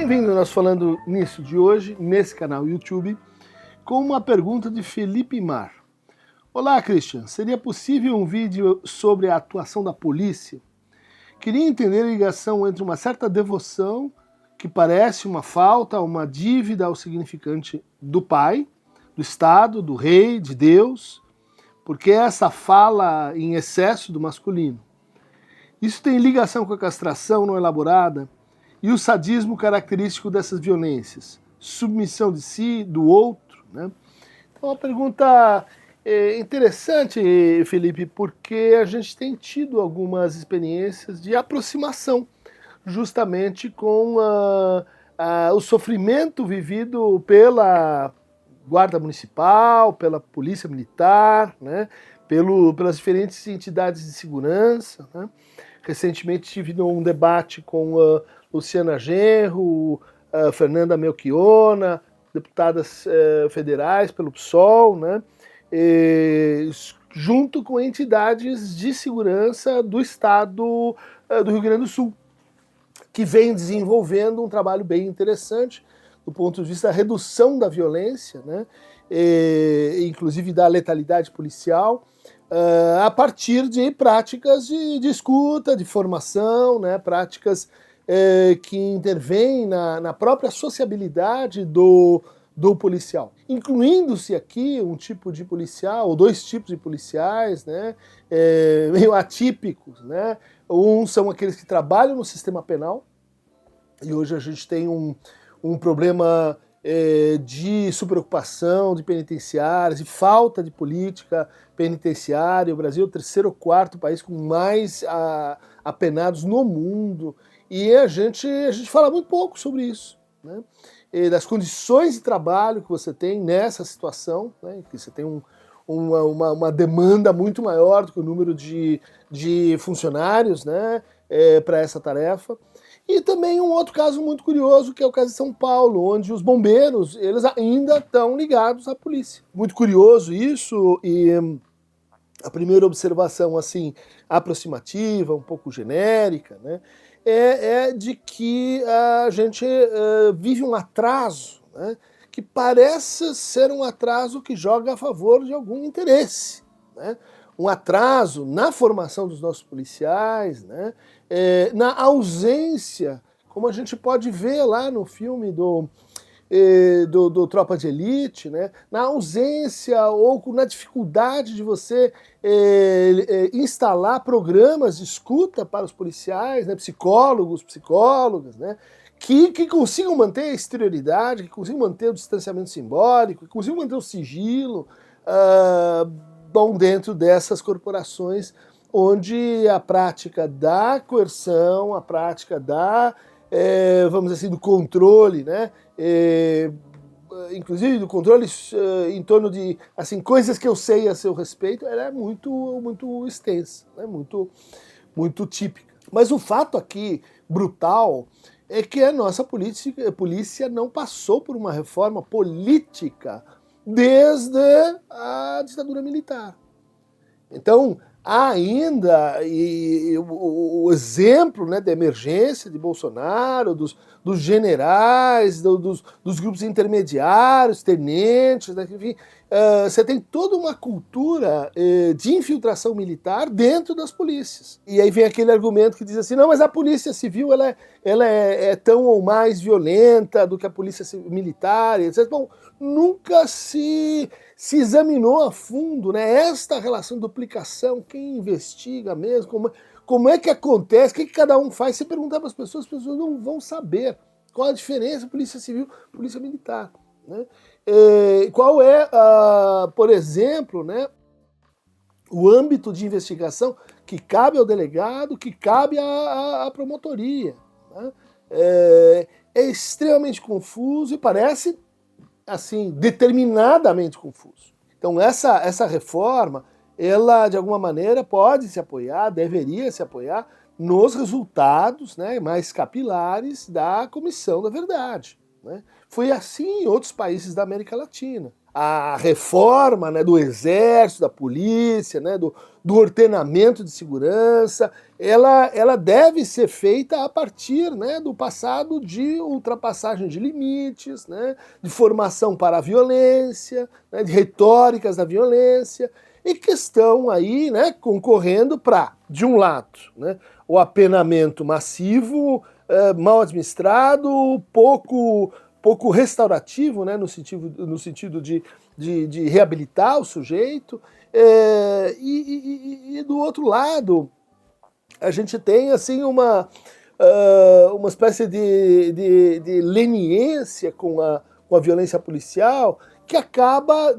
Bem-vindo, nós falando nisso de hoje, nesse canal YouTube, com uma pergunta de Felipe Mar. Olá, Christian, seria possível um vídeo sobre a atuação da polícia? Queria entender a ligação entre uma certa devoção, que parece uma falta, uma dívida ao significante do pai, do Estado, do rei, de Deus, porque essa fala em excesso do masculino. Isso tem ligação com a castração não elaborada e o sadismo característico dessas violências, submissão de si, do outro, né? Então, uma pergunta interessante, Felipe, porque a gente tem tido algumas experiências de aproximação, justamente com o sofrimento vivido pela Guarda Municipal, pela Polícia Militar, né? Pelas diferentes entidades de segurança, né? Recentemente tive um debate com Luciana Genro, Fernanda Melchiona, deputadas federais pelo PSOL, né? Junto com entidades de segurança do estado do Rio Grande do Sul, que vem desenvolvendo um trabalho bem interessante do ponto de vista da redução da violência, né? Inclusive da letalidade policial, a partir de práticas de escuta, de formação, né? Práticas que intervêm na própria sociabilidade do policial, incluindo-se aqui um tipo de policial, ou dois tipos de policiais, né, meio atípicos, né? São aqueles que trabalham no sistema penal, e hoje a gente tem um problema de superocupação de penitenciários, de falta de política penitenciária. O Brasil é o terceiro ou quarto país com mais apenados no mundo, e a gente fala muito pouco sobre isso, né? Das condições de trabalho que você tem nessa situação, né? Que você tem uma demanda muito maior do que o número de funcionários, né? Para essa tarefa. E também um outro caso muito curioso, que é o caso de São Paulo, onde os bombeiros, eles ainda estão ligados à polícia. Muito curioso isso, e a primeira observação, assim, aproximativa, um pouco genérica, né, é de que a gente vive um atraso, né, que parece ser um atraso que joga a favor de algum interesse, né? Um atraso na formação dos nossos policiais, né? Na ausência, como a gente pode ver lá no filme do Tropa de Elite, né? Na ausência ou na dificuldade de você instalar programas de escuta para os policiais, né? Psicólogos, psicólogas, né? Que consigam manter a exterioridade, que consigam manter o distanciamento simbólico, que consigam manter o sigilo, dentro dessas corporações onde a prática da coerção, a prática vamos dizer assim, do controle, né? Inclusive do controle em torno de assim, coisas que eu sei a seu respeito, ela é muito extensa, né? Muito típica. Mas o fato aqui, brutal, é que a nossa polícia não passou por uma reforma política desde a ditadura militar. Então, há ainda o exemplo, né, da emergência de Bolsonaro, dos generais, dos grupos intermediários, tenentes, né, enfim, você tem toda uma cultura de infiltração militar dentro das polícias. E aí vem aquele argumento que diz assim, não, mas a polícia civil ela é tão ou mais violenta do que a polícia militar, etc. Bom, nunca se examinou a fundo, né, esta relação de duplicação, quem investiga mesmo, como é que acontece, o que cada um faz. Se perguntar para as pessoas não vão saber qual a diferença polícia civil e polícia militar, né? Qual é, por exemplo, né, o âmbito de investigação que cabe ao delegado, que cabe à promotoria, né? É extremamente confuso e parece assim, determinadamente confuso. Então essa reforma, ela de alguma maneira pode se apoiar, deveria se apoiar nos resultados, né, mais capilares da Comissão da Verdade, né? Foi assim em outros países da América Latina. a reforma, né, do exército, da polícia, né, do ordenamento de segurança, ela deve ser feita a partir, né, do passado de ultrapassagem de limites, né, de formação para a violência, né, de retóricas da violência, e que estão aí, né, concorrendo para, de um lado, né, o apenamento massivo, mal administrado, pouco restaurativo, né, no sentido de reabilitar o sujeito, e do outro lado a gente tem assim uma espécie de leniência com a violência policial que acaba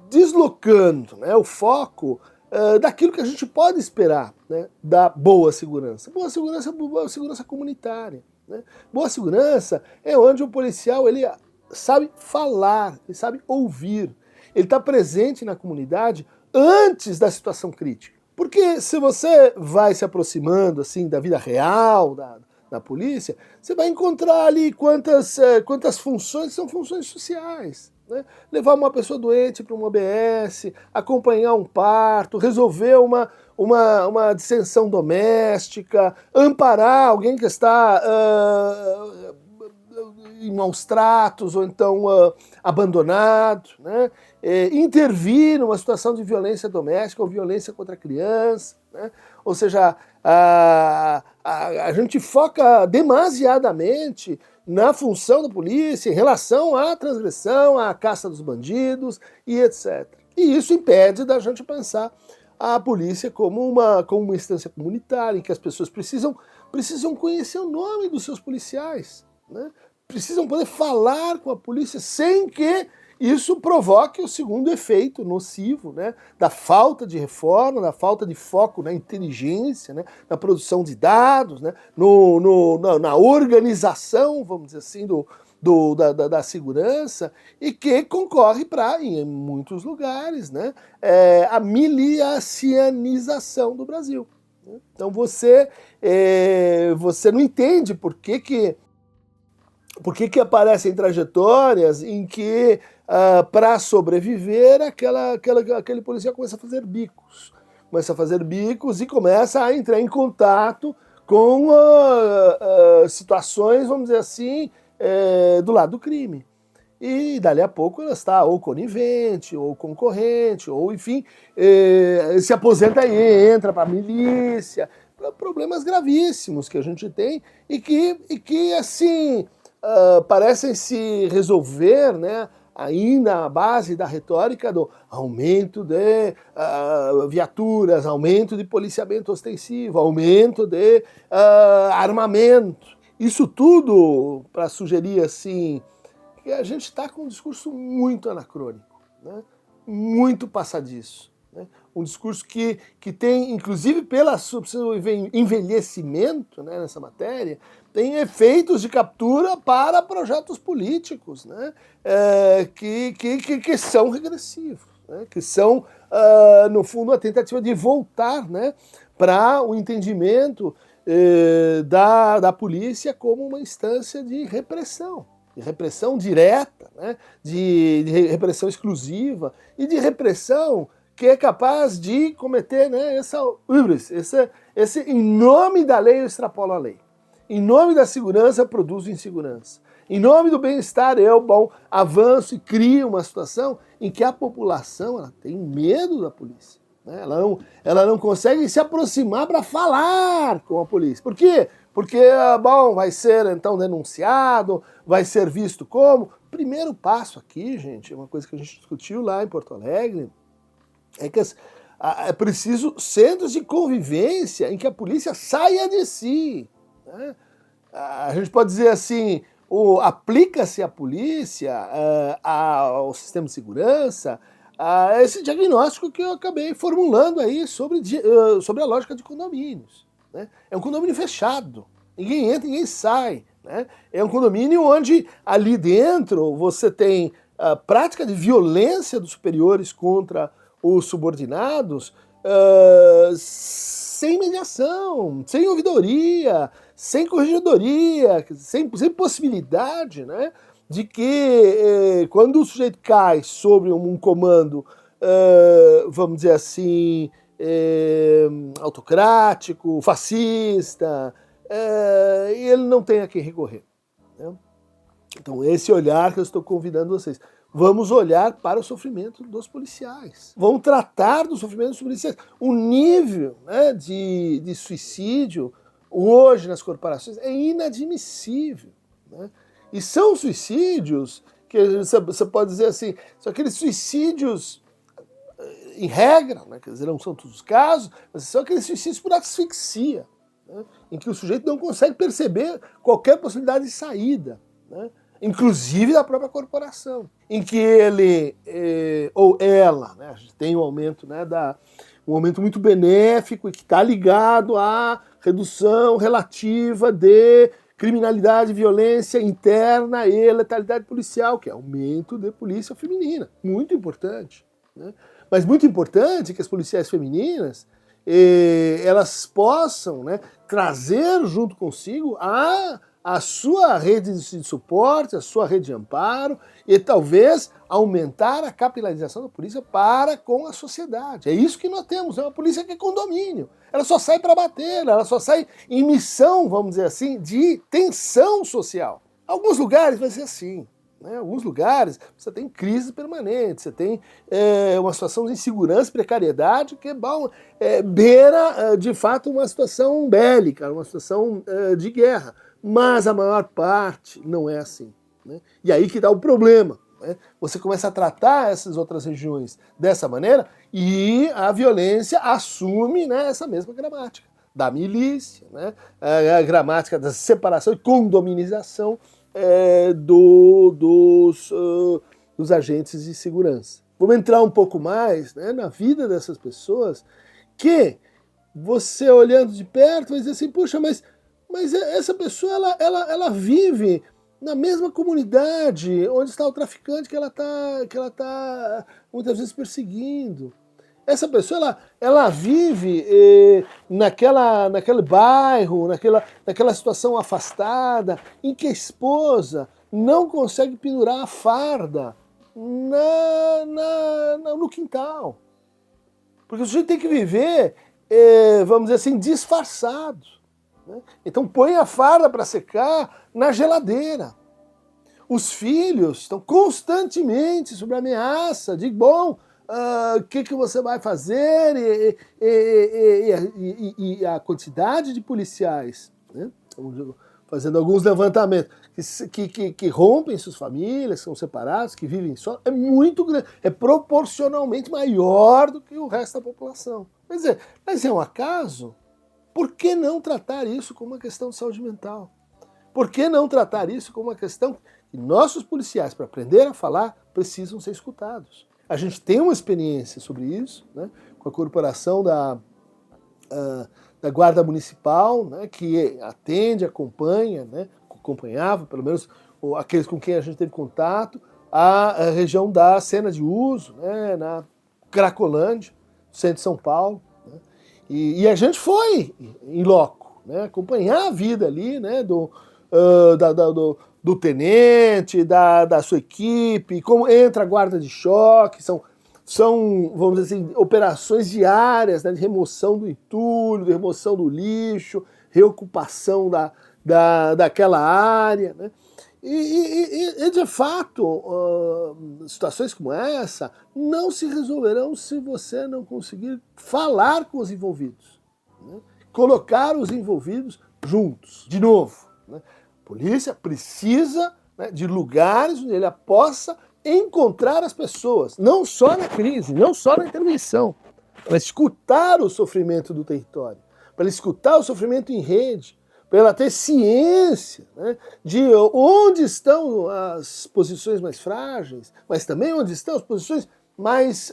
deslocando, né, o foco daquilo que a gente pode esperar, né, da boa segurança. Boa segurança comunitária. Né? Boa segurança é onde o policial ele sabe falar, ele sabe ouvir, ele está presente na comunidade antes da situação crítica. Porque se você vai se aproximando assim da vida real da polícia, você vai encontrar ali quantas funções são funções sociais. Né? Levar uma pessoa doente para um OBS, acompanhar um parto, resolver uma dissensão doméstica, amparar alguém que está em maus tratos ou então abandonado, né? Intervir numa situação de violência doméstica ou violência contra a criança. Né? Ou seja, a gente foca demasiadamente na função da polícia em relação à transgressão, à caça dos bandidos e etc. E isso impede da gente pensar a polícia como uma instância comunitária, em que as pessoas precisam conhecer o nome dos seus policiais, né? Precisam poder falar com a polícia sem que isso provoque o segundo efeito nocivo, né, da falta de reforma, da falta de foco na inteligência, né, na produção de dados, né, na organização, vamos dizer assim, da segurança, e que concorre para, em muitos lugares, né, a milicianização do Brasil. Então você não entende por que aparecem trajetórias em que, para sobreviver, aquele policial começa a fazer bicos. E começa a entrar em contato com situações, vamos dizer assim, do lado do crime. E dali a pouco ela está ou conivente, ou concorrente, ou enfim, se aposenta e entra para a milícia. Problemas gravíssimos que a gente tem e que assim, parecem se resolver, né, ainda à base da retórica do aumento de viaturas, aumento de policiamento ostensivo, aumento de armamento. Isso tudo para sugerir assim que a gente está com um discurso muito anacrônico, né, muito passadiço. Né, um discurso que tem, inclusive pelo seu envelhecimento, né, nessa matéria, tem efeitos de captura para projetos políticos, né, que são regressivos, né, que são, no fundo, a tentativa de voltar, né, para o entendimento da polícia como uma instância de repressão direta, né, de repressão exclusiva e de repressão que é capaz de cometer, né, essa híbris, esse em nome da lei eu extrapolo a lei. Em nome da segurança eu produzo insegurança. Em nome do bem-estar eu, avanço e crio uma situação em que a população ela tem medo da polícia. Né? Ela não consegue se aproximar para falar com a polícia. Por quê? Porque, vai ser então denunciado, vai ser visto como. Primeiro passo aqui, gente, é uma coisa que a gente discutiu lá em Porto Alegre, é que é preciso centros de convivência em que a polícia saia de si. Né? A gente pode dizer assim, aplica-se a polícia ao sistema de segurança esse diagnóstico que eu acabei formulando aí sobre a lógica de condomínios. Né? É um condomínio fechado, ninguém entra, ninguém sai. Né? É um condomínio onde ali dentro você tem a prática de violência dos superiores contra os subordinados, sem mediação, sem ouvidoria, sem corregedoria, sem possibilidade, né, de que quando o sujeito cai sobre um comando, vamos dizer assim, autocrático, fascista, ele não tem a quem recorrer, né? Então esse olhar que eu estou convidando vocês. Vamos olhar para o sofrimento dos policiais. Vamos tratar do sofrimento dos policiais. O nível, né, de suicídio hoje nas corporações é inadmissível, né? E são suicídios que você pode dizer assim, são aqueles suicídios em regra, né, quer dizer, não são todos os casos, mas são aqueles suicídios por asfixia, né, em que o sujeito não consegue perceber qualquer possibilidade de saída, né, inclusive da própria corporação, em que ele ou ela, né, a gente tem um aumento, né, um aumento muito benéfico e que está ligado à redução relativa de criminalidade, violência interna e letalidade policial, que é aumento de polícia feminina, muito importante, né? Mas muito importante que as policiais femininas elas possam, né, trazer junto consigo a sua rede de suporte, a sua rede de amparo e talvez aumentar a capilarização da polícia para com a sociedade. É isso que nós temos, é uma polícia que é condomínio. Ela só sai para bater, ela só sai em missão, vamos dizer assim, de tensão social. Alguns lugares vai ser assim. Né? Alguns lugares você tem crise permanente, você tem uma situação de insegurança, precariedade que beira de fato uma situação bélica, uma situação de guerra. Mas a maior parte não é assim, né? E aí que dá o problema, né? Você começa a tratar essas outras regiões dessa maneira e a violência assume, né, essa mesma gramática da milícia, né? A gramática da separação e condominização dos agentes de segurança. Vamos entrar um pouco mais, né, na vida dessas pessoas que você olhando de perto vai dizer assim, puxa, mas essa pessoa ela vive na mesma comunidade onde está o traficante que ela tá muitas vezes perseguindo. Essa pessoa ela vive naquele bairro, naquela situação afastada, em que a esposa não consegue pendurar a farda no quintal. Porque o sujeito tem que viver, vamos dizer assim, disfarçado. Né? Então põe a farda para secar na geladeira. Os filhos estão constantemente sob ameaça de, bom, o que você vai fazer? E a quantidade de policiais, né? Fazendo alguns levantamentos, que rompem suas famílias, são separados, que vivem só, é muito grande, é proporcionalmente maior do que o resto da população. Mas é um acaso? Por que não tratar isso como uma questão de saúde mental? Por que não tratar isso como uma questão que nossos policiais, para aprender a falar, precisam ser escutados? A gente tem uma experiência sobre isso, né, com a corporação da Guarda Municipal, né, que atende, acompanha, né, acompanhava, pelo menos aqueles com quem a gente teve contato, a região da cena de uso, né, na Cracolândia, centro de São Paulo. Né, e a gente foi em loco, né, acompanhar a vida ali, né, do tenente, da sua equipe, como entra a guarda de choque, são vamos dizer assim, operações diárias, né, de remoção do entulho, de remoção do lixo, reocupação daquela área, né? E de fato, situações como essa não se resolverão se você não conseguir falar com os envolvidos, né? Colocar os envolvidos juntos, de novo, né? A polícia precisa, né, de lugares onde ele possa encontrar as pessoas, não só na crise, não só na intervenção, para escutar o sofrimento do território, para escutar o sofrimento em rede, para ela ter ciência, né, de onde estão as posições mais frágeis, mas também onde estão as posições mais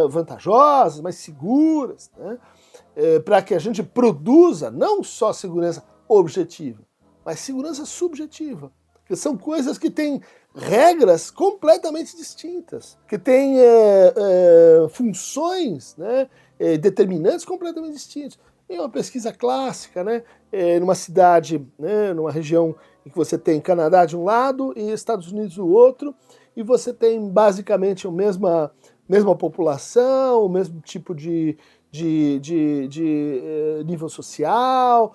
vantajosas, mais seguras, né, para que a gente produza não só segurança objetiva, mas segurança subjetiva, que são coisas que têm regras completamente distintas, que têm funções, né, determinantes completamente distintos. Em uma pesquisa clássica, né, numa cidade, né, numa região em que você tem Canadá de um lado e Estados Unidos do outro, e você tem basicamente a mesma população, o mesmo tipo de nível social,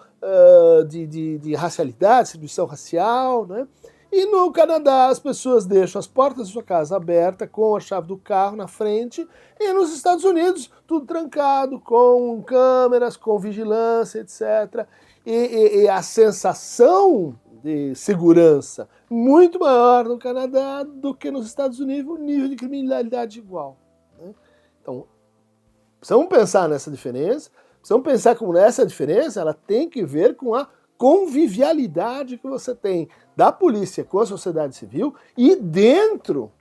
de racialidade, distribuição racial, né? E no Canadá as pessoas deixam as portas da sua casa abertas com a chave do carro na frente, e nos Estados Unidos tudo trancado, com câmeras, com vigilância, etc. E a sensação de segurança muito maior no Canadá do que nos Estados Unidos, o nível de criminalidade igual, né? Então, precisamos pensar nessa diferença, precisamos pensar como essa diferença ela tem que ver com a convivialidade que você tem da polícia com a sociedade civil e dentro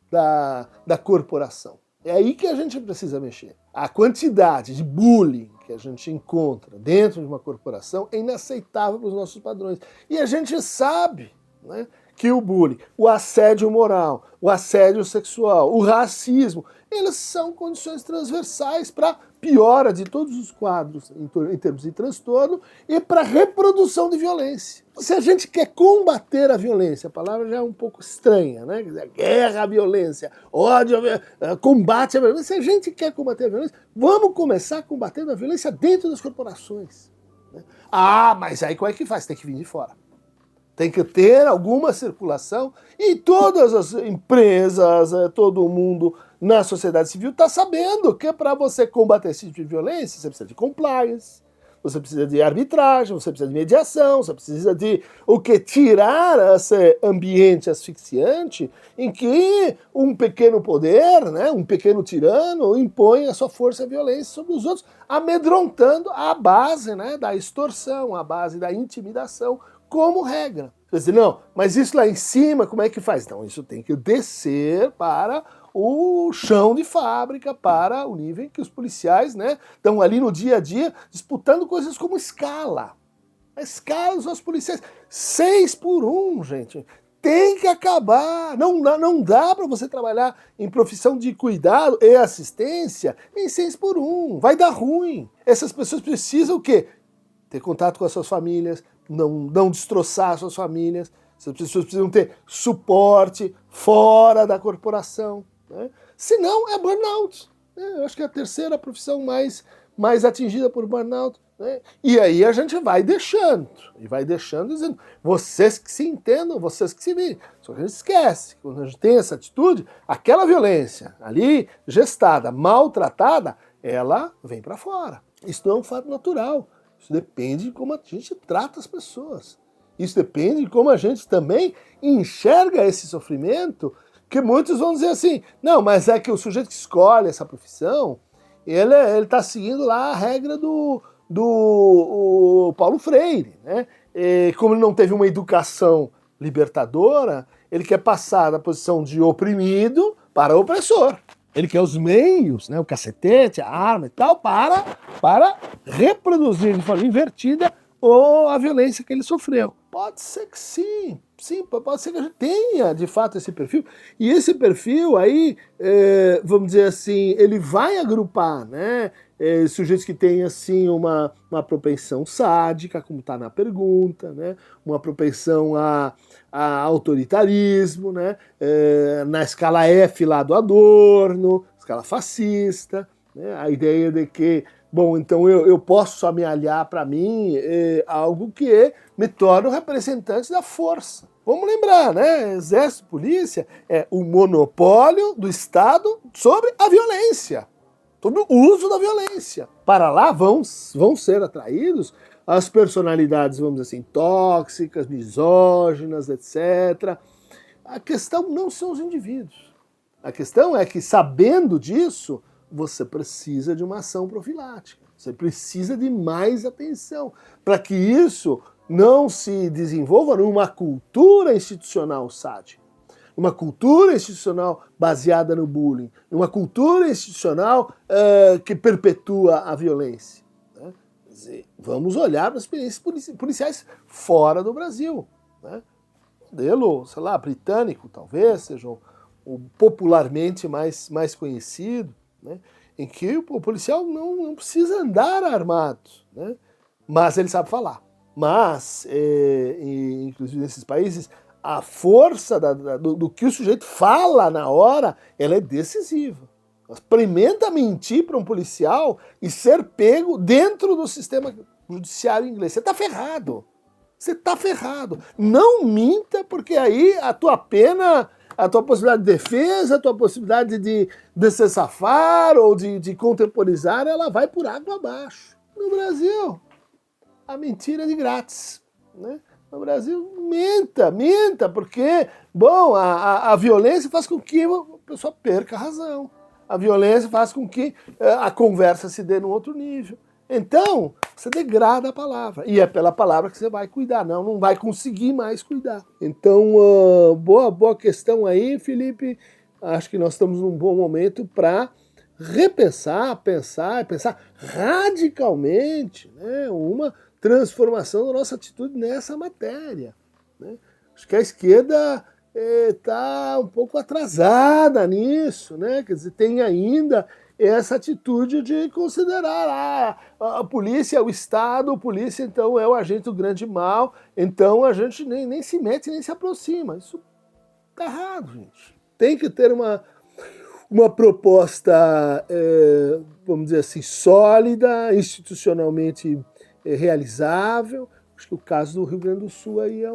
da corporação. É aí que a gente precisa mexer. A quantidade de bullying que a gente encontra dentro de uma corporação é inaceitável para os nossos padrões. E a gente sabe, né, que o bullying, o assédio moral, o assédio sexual, o racismo, eles são condições transversais para piora de todos os quadros em termos de transtorno e para reprodução de violência. Se a gente quer combater a violência, a palavra já é um pouco estranha, né? Quer dizer, guerra à violência, ódio, combate à violência. Se a gente quer combater a violência, vamos começar combatendo a violência dentro das corporações, né? Ah, mas aí como é que faz? Tem que vir de fora. Tem que ter alguma circulação e todas as empresas, todo mundo na sociedade civil está sabendo que para você combater esse tipo de violência, você precisa de compliance, você precisa de arbitragem, você precisa de mediação, você precisa de tirar esse ambiente asfixiante em que um pequeno poder, né, um pequeno tirano impõe a sua força e a violência sobre os outros, amedrontando a base, né, da extorsão, a base da intimidação, como regra. Você diz, não, mas isso lá em cima, como é que faz? Não, isso tem que descer para o chão de fábrica, para o nível em que os policiais, né, estão ali no dia a dia disputando coisas como escala. A escala dos nossos policiais, 6x1, gente. Tem que acabar. Não dá para você trabalhar em profissão de cuidado e assistência em 6x1. Vai dar ruim. Essas pessoas precisam o quê? Ter contato com as suas famílias, não destroçar as suas famílias. Essas pessoas precisam ter suporte fora da corporação, né? Senão é burnout. Eu acho que é a terceira profissão mais atingida por burnout, né? E aí a gente vai deixando, dizendo, vocês que se entendam, vocês que se virem. Só que a gente esquece, quando a gente tem essa atitude, aquela violência ali, gestada, maltratada, ela vem para fora. Isso não é um fato natural. Isso depende de como a gente trata as pessoas. Isso depende de como a gente também enxerga esse sofrimento, que muitos vão dizer assim, não, mas é que o sujeito que escolhe essa profissão, ele está seguindo lá a regra do Paulo Freire, né? E como ele não teve uma educação libertadora, ele quer passar da posição de oprimido para opressor. Ele quer os meios, né, o cacetete, a arma e tal, para reproduzir de forma invertida a violência que ele sofreu. Pode ser que sim, pode ser que a gente tenha de fato esse perfil. E esse perfil aí, vamos dizer assim, ele vai agrupar, né, sujeitos que têm assim uma propensão sádica, como está na pergunta, né, uma propensão a autoritarismo, né, na escala F lá do Adorno, escala fascista, né, a ideia de que, bom, então eu posso só me aliar para mim algo que me torna o representante da força. Vamos lembrar, né? Exército e polícia é o monopólio do Estado sobre a violência, sobre o uso da violência. Para lá vão ser atraídos as personalidades, vamos dizer assim, tóxicas, misóginas, etc. A questão não são os indivíduos. A questão é que, sabendo disso, você precisa de uma ação profilática. Você precisa de mais atenção para que isso não se desenvolva numa cultura institucional sádica, uma cultura institucional baseada no bullying, uma cultura institucional que perpetua a violência, né? Quer dizer, vamos olhar para as experiências policiais fora do Brasil, né? Modelo, sei lá, britânico talvez, seja o popularmente mais conhecido, né? Em que o policial não precisa andar armado, né? Mas ele sabe falar, Mas, inclusive nesses países, a força do que o sujeito fala na hora, ela é decisiva. Experimenta mentir para um policial e ser pego dentro do sistema judiciário inglês. Você está ferrado. Você está ferrado. Não minta, porque aí a tua pena, a tua possibilidade de defesa, a tua possibilidade de se safar ou de contemporizar, ela vai por água abaixo. No Brasil, a mentira é de grátis, né? No Brasil, minta, porque, bom, a violência faz com que a pessoa perca a razão. A violência faz com que a conversa se dê num outro nível. Então, você degrada a palavra. E é pela palavra que você vai cuidar. Não vai conseguir mais cuidar. Então, boa questão aí, Felipe. Acho que nós estamos num bom momento para repensar, pensar radicalmente, né, uma transformação da nossa atitude nessa matéria, né? Acho que a esquerda está um pouco atrasada nisso, né? Quer dizer, tem ainda essa atitude de considerar a polícia, o Estado, a polícia então é o agente do grande mal, então a gente nem se mete, nem se aproxima. Isso está errado, gente. Tem que ter uma proposta, vamos dizer assim, sólida, institucionalmente realizável. Acho que o caso do Rio Grande do Sul aí é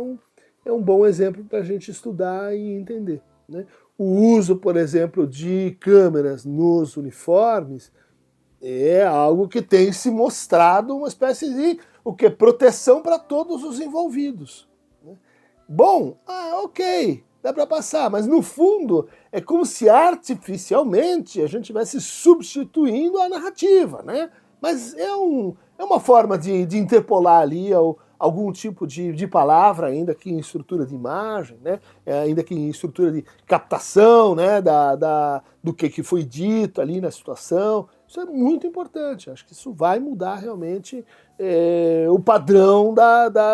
um bom exemplo para a gente estudar e entender, né? O uso, por exemplo, de câmeras nos uniformes é algo que tem se mostrado uma espécie de proteção para todos os envolvidos, né? Bom, ok, dá para passar, mas no fundo é como se artificialmente a gente estivesse substituindo a narrativa, né? Mas é uma forma de interpolar ali algum tipo de palavra, ainda que em estrutura de imagem, né? Ainda que em estrutura de captação, né? Do que foi dito ali na situação. Isso é muito importante. Acho que isso vai mudar realmente o padrão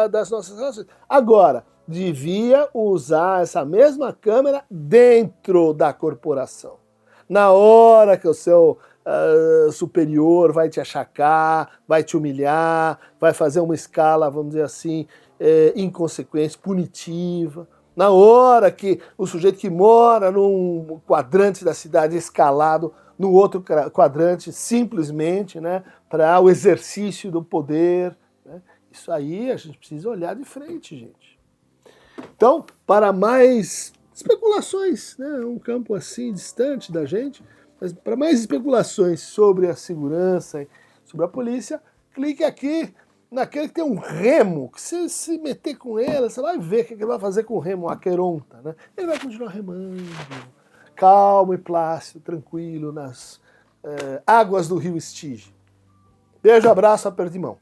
das nossas relações. Agora, devia usar essa mesma câmera dentro da corporação. Na hora que o seu superior vai te achacar, vai te humilhar, vai fazer uma escala, vamos dizer assim, inconsequente, punitiva. Na hora que o sujeito que mora num quadrante da cidade é escalado no outro quadrante, simplesmente, né, para o exercício do poder, né? Isso aí a gente precisa olhar de frente, gente. Então, para mais especulações, né, um campo assim distante da gente, mas para mais especulações sobre a segurança, sobre a polícia, clique aqui naquele que tem um remo, que se meter com ele, você vai ver o que ele vai fazer com o remo, a Aqueronta, né? Ele vai continuar remando, calmo e plácido, tranquilo, nas águas do rio Estige. Beijo, abraço, aperto de mão.